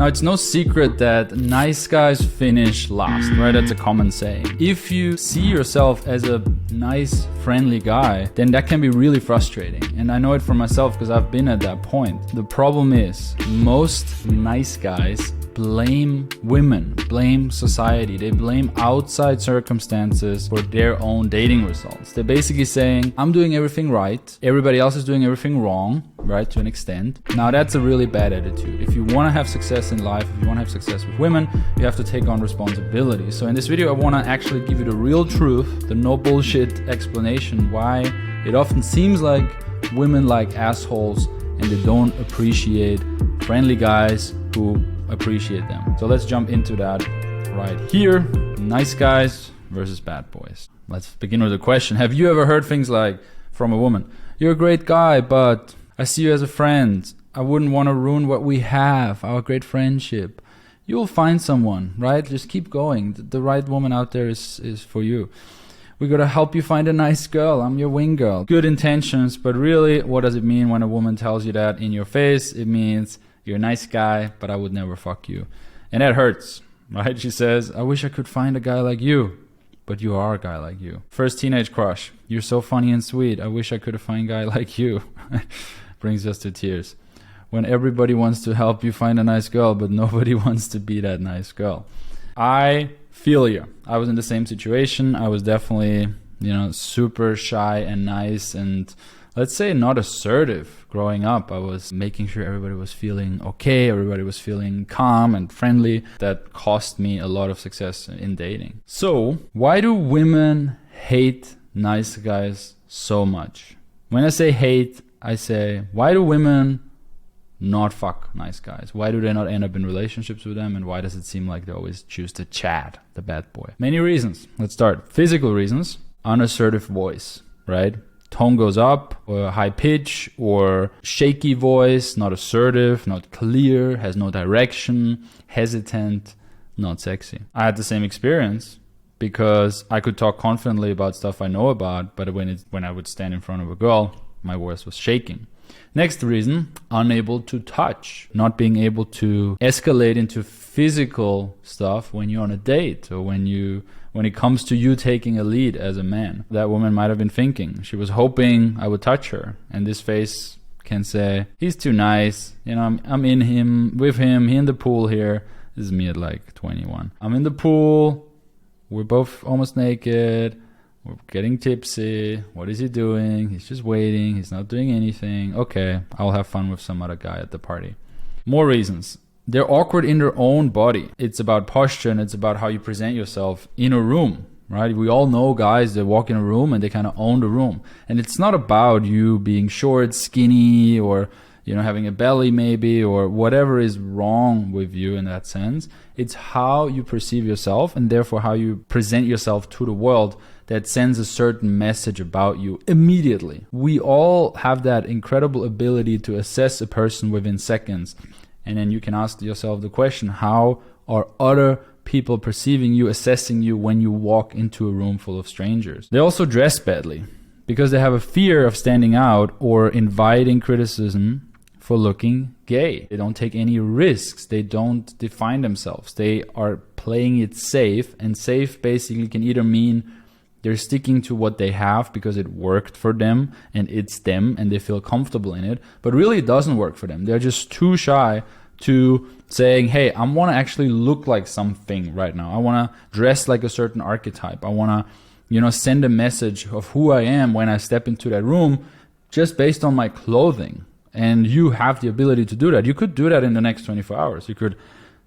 Now, it's no secret that nice guys finish last, right? That's a common saying. If you see yourself as a nice, friendly guy, then that can be really frustrating. And I know it for myself because I've been at that point. The problem is most nice guys blame women, blame society. They blame outside circumstances for their own dating results. They're basically saying, I'm doing everything right, everybody else is doing everything wrong, right, to an extent. Now that's a really bad attitude. If you want to have success in life, if you want to have success with women, you have to take on responsibility. So in this video, I want to actually give you the real truth, the no bullshit explanation why it often seems like women like assholes and they don't appreciate friendly guys who appreciate them. So let's jump into that right here. Nice guys versus bad boys. Let's begin with a question. Have you ever heard things like from a woman, you're a great guy, but I see you as a friend. I wouldn't want to ruin what we have, our great friendship. You'll find someone, right? Just keep going. The right woman out there is for you. We gotta help you find a nice girl. I'm your wing girl. Good intentions, but really, what does it mean when a woman tells you that in your face? It means, you're a nice guy, but I would never fuck you. And that hurts, right? She says, I wish I could find a guy like you, but you are a guy like you. First teenage crush. You're so funny and sweet. I wish I could find a guy like you. Brings us to tears. When everybody wants to help you find a nice girl, but nobody wants to be that nice girl. I feel you. I was in the same situation. I was definitely, super shy and nice and let's say not assertive growing up. I was making sure everybody was feeling okay, everybody was feeling calm and friendly. That cost me a lot of success in dating. So why do women hate nice guys so much? When I say hate, I say, why do women not fuck nice guys? Why do they not end up in relationships with them? And why does it seem like they always choose the Chad, the bad boy? Many reasons. Let's start. Physical reasons. Unassertive voice, right? Tone goes up, or high pitch, or shaky voice, not assertive, not clear, has no direction, hesitant, not sexy. I had the same experience because I could talk confidently about stuff I know about, but when I would stand in front of a girl, my voice was shaking. Next reason, unable to touch, not being able to escalate into physical stuff when you're on a date or when it comes to you taking a lead as a man. That woman might have been thinking, she was hoping I would touch her. And this face can say, he's too nice. I'm in him, with him, he in the pool here. This is me at like 21. I'm in the pool. We're both almost naked. We're getting tipsy. What is he doing? He's just waiting. He's not doing anything. Okay, I'll have fun with some other guy at the party. More reasons. They're awkward in their own body. It's about posture and it's about how you present yourself in a room, right? We all know guys that walk in a room and they kind of own the room. And it's not about you being short, skinny, or having a belly maybe, or whatever is wrong with you in that sense. It's how you perceive yourself and therefore how you present yourself to the world that sends a certain message about you immediately. We all have that incredible ability to assess a person within seconds. And then you can ask yourself the question, how are other people perceiving you, assessing you when you walk into a room full of strangers? They also dress badly because they have a fear of standing out or inviting criticism for looking gay. They don't take any risks. They don't define themselves. They are playing it safe, and safe basically can either mean they're sticking to what they have because it worked for them and it's them and they feel comfortable in it, but really it doesn't work for them. They're just too shy to saying, hey, I want to actually look like something right now. I want to dress like a certain archetype. I want to, send a message of who I am when I step into that room just based on my clothing. And you have the ability to do that. You could do that in the next 24 hours. You could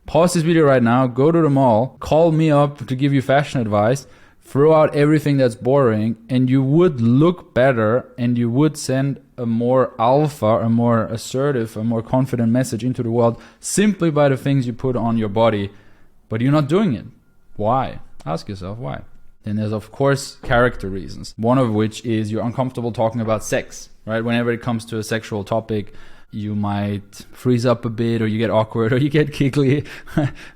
pause this video right now, go to the mall, call me up to give you fashion advice, throw out everything that's boring, and you would look better and you would send a more alpha, a more assertive, a more confident message into the world simply by the things you put on your body, but you're not doing it. Why? Ask yourself why. Then there's of course character reasons, one of which is you're uncomfortable talking about sex, right? Whenever it comes to a sexual topic, you might freeze up a bit, or you get awkward, or you get giggly,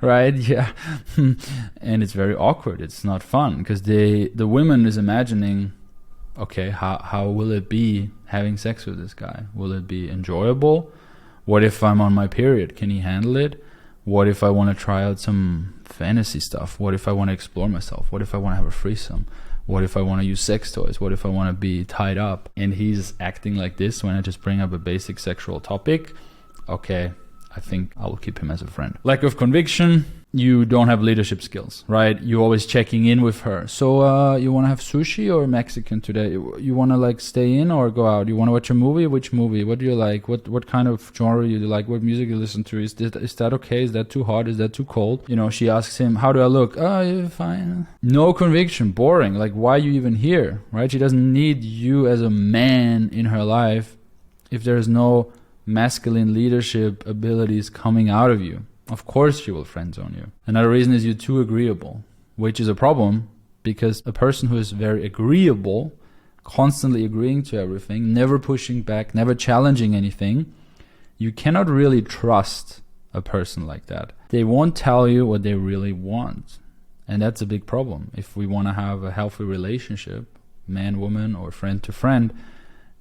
right? Yeah. And it's very awkward. It's not fun because the woman is imagining, okay, how will it be having sex with this guy? Will it be enjoyable? What if I'm on my period? Can he handle it? What if I want to try out some fantasy stuff? What if I want to explore myself? What if I want to have a threesome? What if I want to use sex toys? What if I want to be tied up? And he's acting like this when I just bring up a basic sexual topic. Okay, I think I will keep him as a friend. Lack of conviction. You don't have leadership skills, right? You're always checking in with her. So you want to have sushi or Mexican today? You want to like stay in or go out? You want to watch a movie? Which movie? What do you like? What kind of genre do you like? What music you listen to? Is that okay? Is that too hot? Is that too cold? You know, she asks him, how do I look? Oh, you're fine. No conviction, boring. Like, why are you even here, right? She doesn't need you as a man in her life if there's no masculine leadership abilities coming out of you. Of course she will friend zone you. Another reason is you're too agreeable, which is a problem because a person who is very agreeable, constantly agreeing to everything, never pushing back, never challenging anything, you cannot really trust a person like that. They won't tell you what they really want. And that's a big problem. If we want to have a healthy relationship, man, woman, or friend to friend,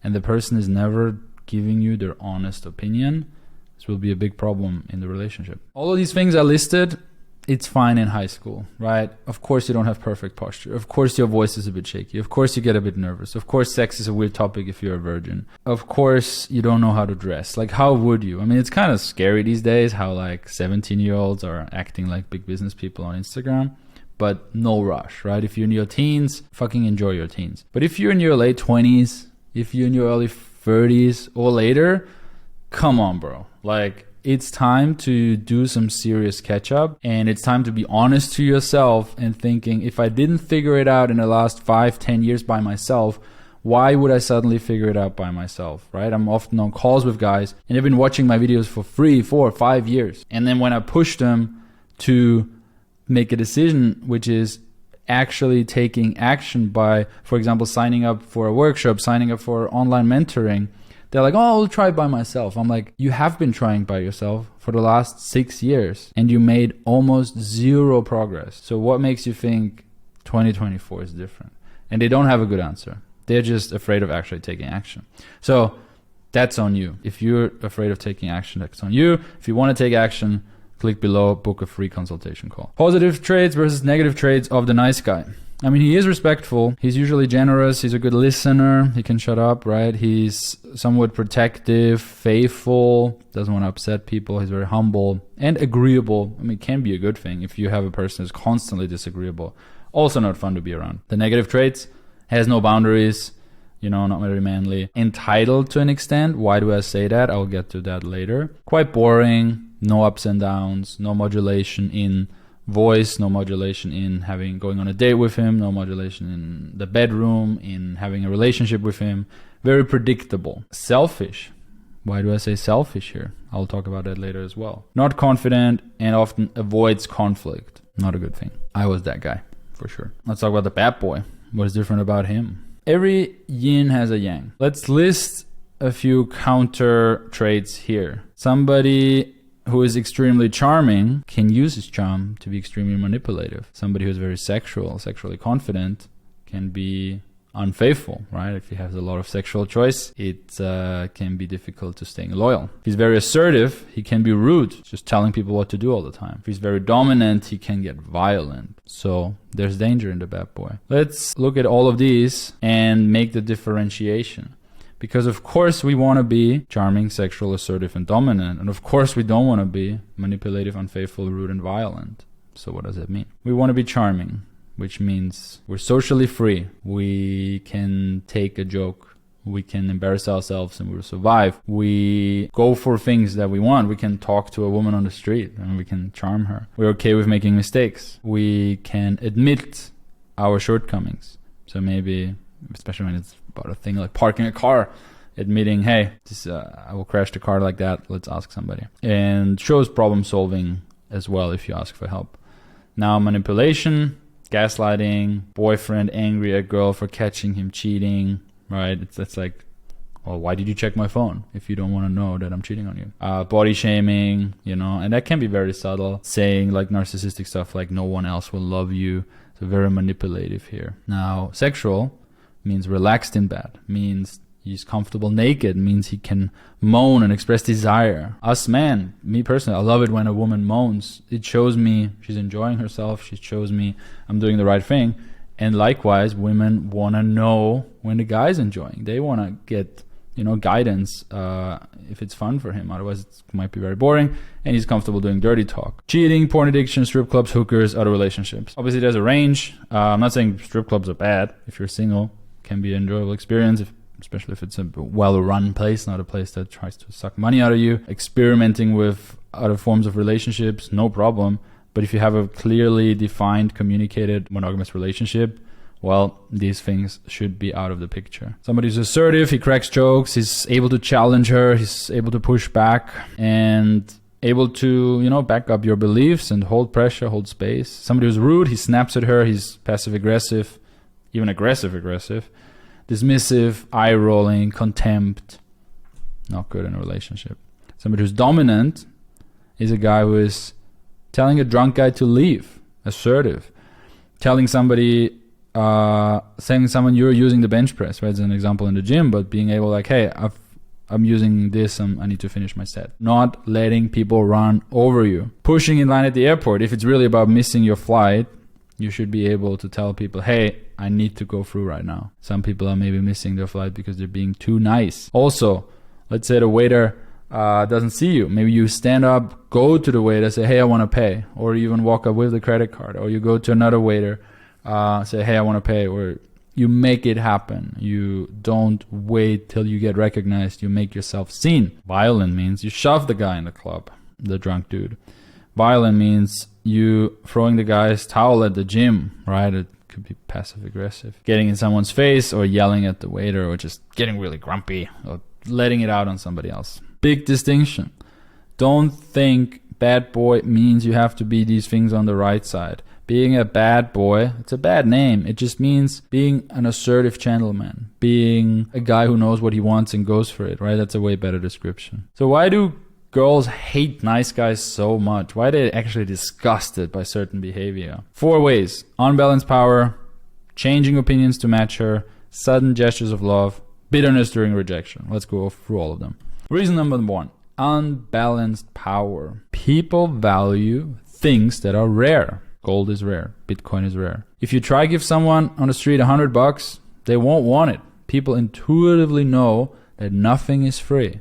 and the person is never giving you their honest opinion, this will be a big problem in the relationship. All of these things I listed, it's fine in high school, right? Of course you don't have perfect posture. Of course your voice is a bit shaky. Of course you get a bit nervous. Of course sex is a weird topic if you're a virgin. Of course you don't know how to dress. Like, how would you? I mean, it's kind of scary these days how like 17-year-olds are acting like big business people on Instagram. But no rush, right? If you're in your teens, fucking enjoy your teens. But if you're in your late 20s, if you're in your early 30s or later, come on, bro. Like, it's time to do some serious catch up, and it's time to be honest to yourself and thinking, if I didn't figure it out in the last 5-10 years by myself, why would I suddenly figure it out by myself, right? I'm often on calls with guys and they've been watching my videos for 3, 4, 5 years. And then when I push them to make a decision, which is actually taking action by, for example, signing up for a workshop, signing up for online mentoring, they're like, oh, I'll try by myself. I'm like, you have been trying by yourself for the last 6 years and you made almost zero progress. So what makes you think 2024 is different? And they don't have a good answer. They're just afraid of actually taking action. So that's on you. If you're afraid of taking action, that's on you. If you want to take action, click below, book a free consultation call. Positive traits versus negative traits of the nice guy. I mean, he is respectful. He's usually generous. He's a good listener. He can shut up, right? He's somewhat protective, faithful, doesn't want to upset people. He's very humble and agreeable. I mean, it can be a good thing if you have a person who's constantly disagreeable. Also not fun to be around. The negative traits, has no boundaries, you know, not very manly. Entitled to an extent. Why do I say that? I'll get to that later. Quite boring. No ups and downs. No modulation in voice, no modulation in going on a date with him, no modulation in the bedroom, in having a relationship with him. Very predictable. Selfish. Why do I say selfish here? I'll talk about that later as well. Not confident and often avoids conflict. Not a good thing. I was that guy, for sure. Let's talk about the bad boy. What is different about him? Every yin has a yang. Let's list a few counter traits here. Somebody who is extremely charming can use his charm to be extremely manipulative. Somebody who is very sexually confident can be unfaithful, right? If he has a lot of sexual choice, it can be difficult to staying loyal. If he's very assertive, he can be rude, just telling people what to do all the time. If he's very dominant, he can get violent. So there's danger in the bad boy. Let's look at all of these and make the differentiation. Because of course we want to be charming, sexual, assertive, and dominant. And of course we don't want to be manipulative, unfaithful, rude, and violent. So what does that mean? We want to be charming, which means we're socially free. We can take a joke. We can embarrass ourselves and we'll survive. We go for things that we want. We can talk to a woman on the street and we can charm her. We're okay with making mistakes. We can admit our shortcomings. So maybe, especially when it's about a thing like parking a car, admitting, hey, I will crash the car like that, let's ask somebody. And shows problem solving as well if you ask for help. Now manipulation, gaslighting, boyfriend angry at girl for catching him cheating, right? It's like, well, why did you check my phone if you don't want to know that I'm cheating on you? Body shaming, you know, and that can be very subtle. Saying like narcissistic stuff like no one else will love you. So very manipulative here. Now sexual means relaxed in bed, means He's comfortable naked, means he can moan and express desire. Us men, me personally, I love it when a woman moans. It shows me she's enjoying herself. She shows me I'm doing the right thing. And likewise, women want to know when the guy's enjoying. They want to get, guidance if it's fun for him. Otherwise, it might be very boring. And he's comfortable doing dirty talk. Cheating, porn addiction, strip clubs, hookers, other relationships. Obviously, there's a range. I'm not saying strip clubs are bad. If you're single, it can be an enjoyable experience. Especially if it's a well-run place, not a place that tries to suck money out of you. Experimenting with other forms of relationships, no problem. But if you have a clearly defined, communicated, monogamous relationship, well, these things should be out of the picture. Somebody who's assertive, he cracks jokes, he's able to challenge her, he's able to push back, and able to, back up your beliefs and hold pressure, hold space. Somebody who's rude, he snaps at her, he's passive-aggressive, even aggressive-aggressive. Dismissive, eye-rolling, contempt, not good in a relationship. Somebody who's dominant is a guy who is telling a drunk guy to leave, assertive. Telling somebody, saying someone you're using the bench press, right? As an example in the gym, but being able like, hey, I'm using this, I need to finish my set. Not letting people run over you. Pushing in line at the airport. If it's really about missing your flight, you should be able to tell people, hey, I need to go through right now. Some people are maybe missing their flight because they're being too nice. Also, let's say the waiter doesn't see you. Maybe you stand up, go to the waiter, say, hey, I want to pay. Or you even walk up with the credit card. Or you go to another waiter, say, hey, I want to pay. Or you make it happen. You don't wait till you get recognized. You make yourself seen. Violent means you shove the guy in the club, the drunk dude. Violent means you throwing the guy's towel at the gym, right? It could be passive-aggressive. Getting in someone's face or yelling at the waiter or just getting really grumpy or letting it out on somebody else. Big distinction. Don't think bad boy means you have to be these things on the right side. Being a bad boy, it's a bad name. It just means being an assertive gentleman. Being a guy who knows what he wants and goes for it, right? That's a way better description. So why do girls hate nice guys so much? Why are they actually disgusted by certain behavior? 4 ways. Unbalanced power, changing opinions to match her, sudden gestures of love, bitterness during rejection. Let's go through all of them. Reason number 1, unbalanced power. People value things that are rare. Gold is rare. Bitcoin is rare. If you try to give someone on the street $100, they won't want it. People intuitively know that nothing is free.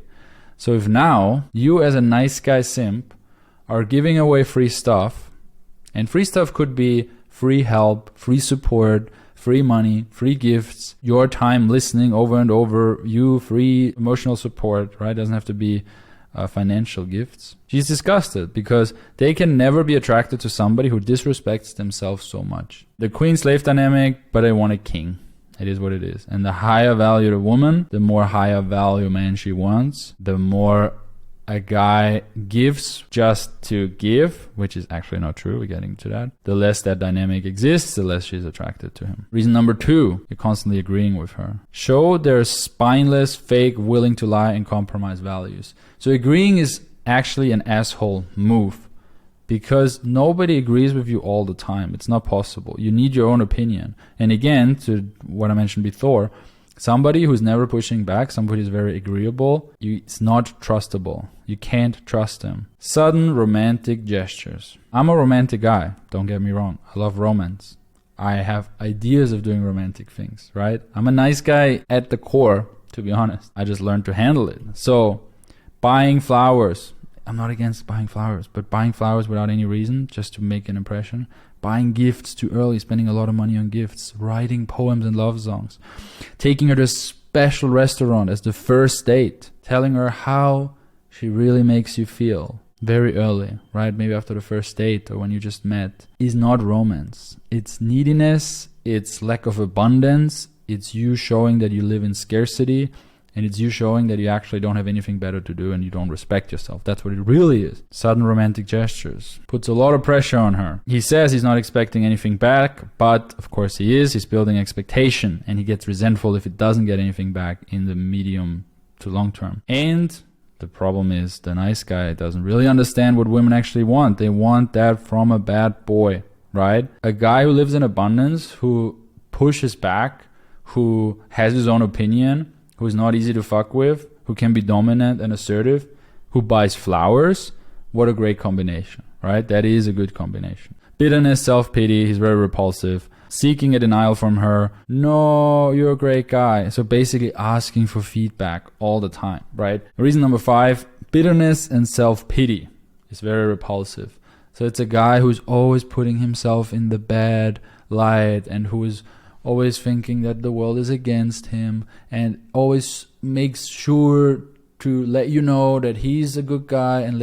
So if now you as a nice guy simp are giving away free stuff, and free stuff could be free help, free support, free money, free gifts, your time listening over and over, you free emotional support, right? It doesn't have to be financial gifts. She's disgusted because they can never be attracted to somebody who disrespects themselves so much. The queen-slave dynamic, but I want a king. It is what it is. And the higher value the woman, the more higher value man she wants, the more a guy gives just to give, which is actually not true, we're getting to that. The less that dynamic exists, the less she's attracted to him. Reason number 2, you're constantly agreeing with her. Show their spineless, fake, willing to lie and compromise values. So agreeing is actually an asshole move because nobody agrees with you all the time. It's not possible. You need your own opinion. And again, to what I mentioned before, somebody who's never pushing back, somebody who's very agreeable, it's not trustable. You can't trust them. Sudden romantic gestures. I'm a romantic guy, don't get me wrong. I love romance. I have ideas of doing romantic things, right? I'm a nice guy at the core, to be honest. I just learned to handle it. So, buying flowers. I'm not against buying flowers, but buying flowers without any reason, just to make an impression. Buying gifts too early, spending a lot of money on gifts, writing poems and love songs, taking her to a special restaurant as the first date, telling her how she really makes you feel very early, right? Maybe after the first date or when you just met, is not romance. It's neediness, it's lack of abundance, it's you showing that you live in scarcity, and it's you showing that you actually don't have anything better to do and you don't respect yourself. That's what it really is. Sudden romantic gestures. Puts a lot of pressure on her. He says he's not expecting anything back, but of course he is. He's building expectation and he gets resentful if he doesn't get anything back in the medium to long term. And the problem is the nice guy doesn't really understand what women actually want. They want that from a bad boy, right? A guy who lives in abundance, who pushes back, who has his own opinion, who is not easy to fuck with, who can be dominant and assertive, who buys flowers. What a great combination, right? That is a good combination. Bitterness, self-pity, he's very repulsive. Seeking a denial from her. No, you're a great guy. So basically asking for feedback all the time, right? Reason number 5, bitterness and self-pity is very repulsive. So it's a guy who's always putting himself in the bad light and who is always thinking that the world is against him and always makes sure to let you know that he's a good guy and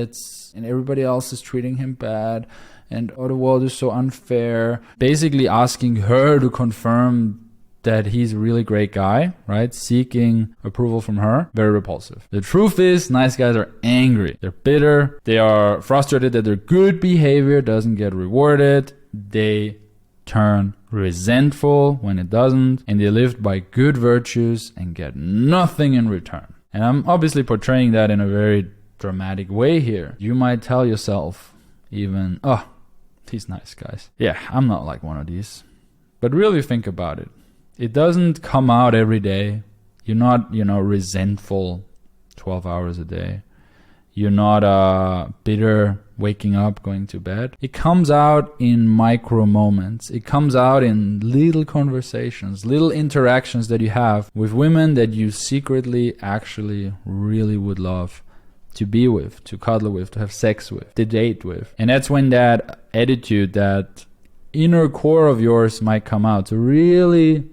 everybody else is treating him bad and the world is so unfair. Basically asking her to confirm that he's a really great guy, right? Seeking approval from her. Very repulsive. The truth is, nice guys are angry. They're bitter. They are frustrated that their good behavior doesn't get rewarded. They turn resentful when it doesn't. And they live by good virtues and get nothing in return. And I'm obviously portraying that in a very dramatic way here. You might tell yourself even, oh, these nice guys. Yeah, I'm not like one of these. But really think about it. It doesn't come out every day. You're not, resentful 12 hours a day. You're not bitter waking up, going to bed. It comes out in micro moments. It comes out in little conversations, little interactions that you have with women that you secretly actually really would love to be with, to cuddle with, to have sex with, to date with. And that's when that attitude, that inner core of yours might come out. So really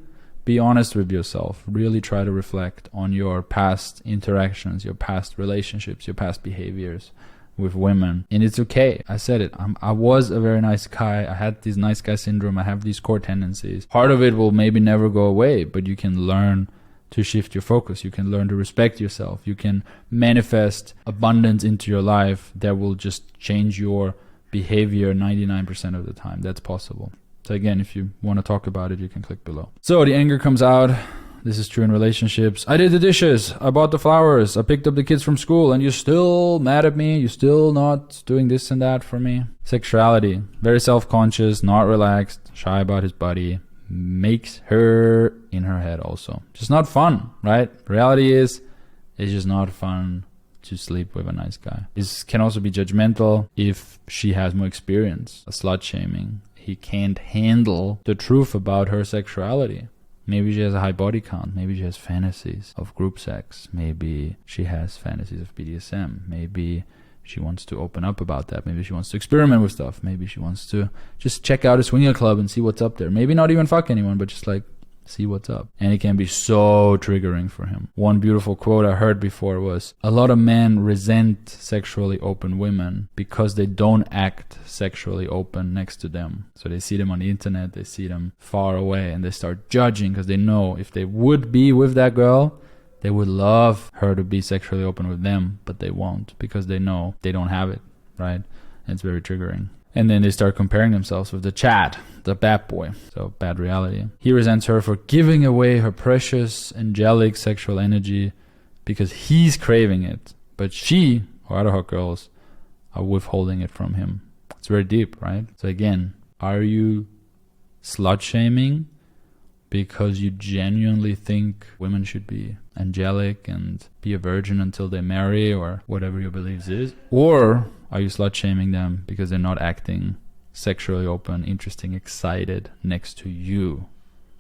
be honest with yourself. Really try to reflect on your past interactions, your past relationships, your past behaviors with women. And it's okay. I said it. I was a very nice guy. I had this nice guy syndrome. I have these core tendencies. Part of it will maybe never go away, but you can learn to shift your focus. You can learn to respect yourself. You can manifest abundance into your life that will just change your behavior 99% of the time. That's possible. So again, if you want to talk about it, you can click below. So the anger comes out. This is true in relationships. I did the dishes. I bought the flowers. I picked up the kids from school and you're still mad at me. You're still not doing this and that for me. Sexuality. Very self-conscious, not relaxed, shy about his body. Makes her in her head also. Just not fun, right? Reality is, it's just not fun to sleep with a nice guy. It can also be judgmental if she has more experience. A slut shaming. He can't handle the truth about her sexuality. Maybe she has a high body count. Maybe she has fantasies of group sex. Maybe she has fantasies of BDSM. Maybe she wants to open up about that. Maybe she wants to experiment with stuff. Maybe she wants to just check out a swinger club and see what's up there. Maybe not even fuck anyone, but just like see what's up. And it can be so triggering for him. One beautiful quote I heard before was, a lot of men resent sexually open women because they don't act sexually open next to them. So they see them on the internet, they see them far away, and they start judging because they know if they would be with that girl, they would love her to be sexually open with them, but they won't because they know they don't have it, right? And it's very triggering. And then they start comparing themselves with the Chad, the bad boy. So bad reality. He resents her for giving away her precious, angelic sexual energy because he's craving it. But she, or other hot girls, are withholding it from him. It's very deep, right? So again, are you slut shaming because you genuinely think women should be angelic and be a virgin until they marry or whatever your beliefs is? Or are you slut shaming them because they're not acting sexually open, interesting, excited next to you?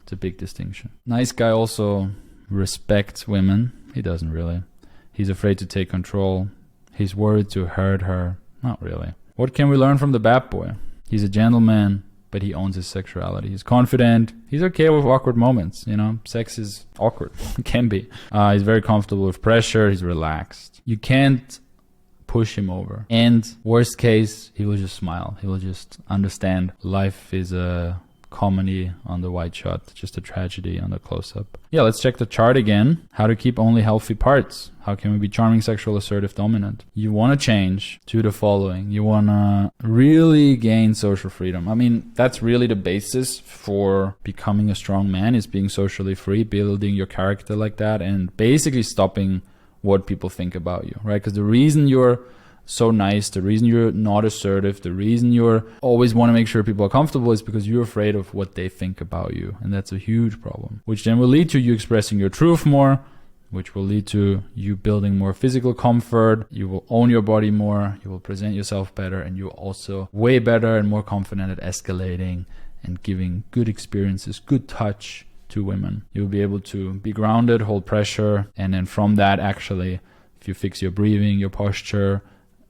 It's a big distinction. Nice guy also respects women. He doesn't really. He's afraid to take control. He's worried to hurt her. Not really. What can we learn from the bad boy? He's a gentleman, but he owns his sexuality. He's confident. He's okay with awkward moments. Sex is awkward. It can be. He's very comfortable with pressure. He's relaxed. You can't push him over. And worst case, he will just smile. He will just understand life is a comedy on the wide shot, just a tragedy on the close-up. Yeah, let's check the chart again. How to keep only healthy parts. How can we be charming, sexual, assertive, dominant? You want to change to the following. You want to really gain social freedom. I mean, that's really the basis for becoming a strong man, is being socially free, building your character like that, and basically stopping what people think about you, right? Because the reason you're so nice, the reason you're not assertive, the reason you're always want to make sure people are comfortable is because you're afraid of what they think about you. And that's a huge problem, which then will lead to you expressing your truth more, which will lead to you building more physical comfort. You will own your body more, you will present yourself better, and you're also way better and more confident at escalating and giving good experiences, good touch to women. You'll be able to be grounded, hold pressure, and then from that, actually, if you fix your breathing, your posture,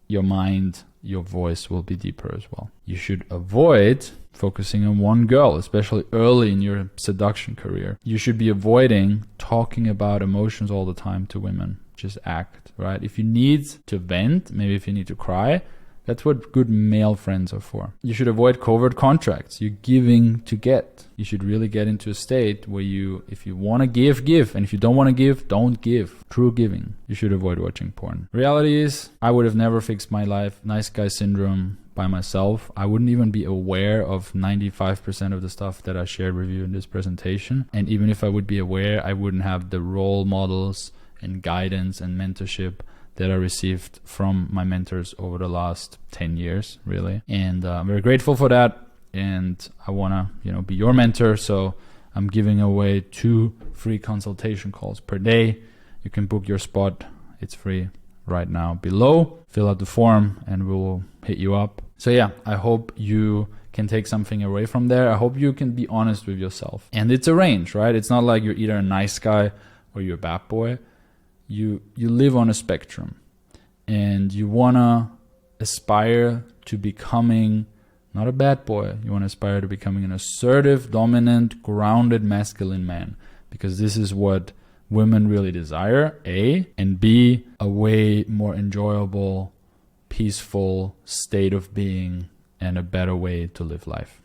your mind, your voice will be deeper as well. You should avoid focusing on one girl, especially early in your seduction career. You should be avoiding talking about emotions all the time to women. Just act, right? If you need to vent, maybe if you need to cry, that's what good male friends are for. You should avoid covert contracts. You're giving to get. You should really get into a state where you, if you want to give, give. And if you don't want to give, don't give. True giving. You should avoid watching porn. Reality is, I would have never fixed my life, nice guy syndrome, by myself. I wouldn't even be aware of 95% of the stuff that I shared with you in this presentation. And even if I would be aware, I wouldn't have the role models and guidance and mentorship that I received from my mentors over the last 10 years, really. And I'm very grateful for that. And I want to, be your mentor. So I'm giving away 2 free consultation calls per day. You can book your spot. It's free right now below. Fill out the form and we will hit you up. So yeah, I hope you can take something away from there. I hope you can be honest with yourself. And it's a range, right? It's not like you're either a nice guy or you're a bad boy. You live on a spectrum, and you want to aspire to becoming not a bad boy. You want to aspire to becoming an assertive, dominant, grounded, masculine man, because this is what women really desire, A, and B, a way more enjoyable, peaceful state of being and a better way to live life.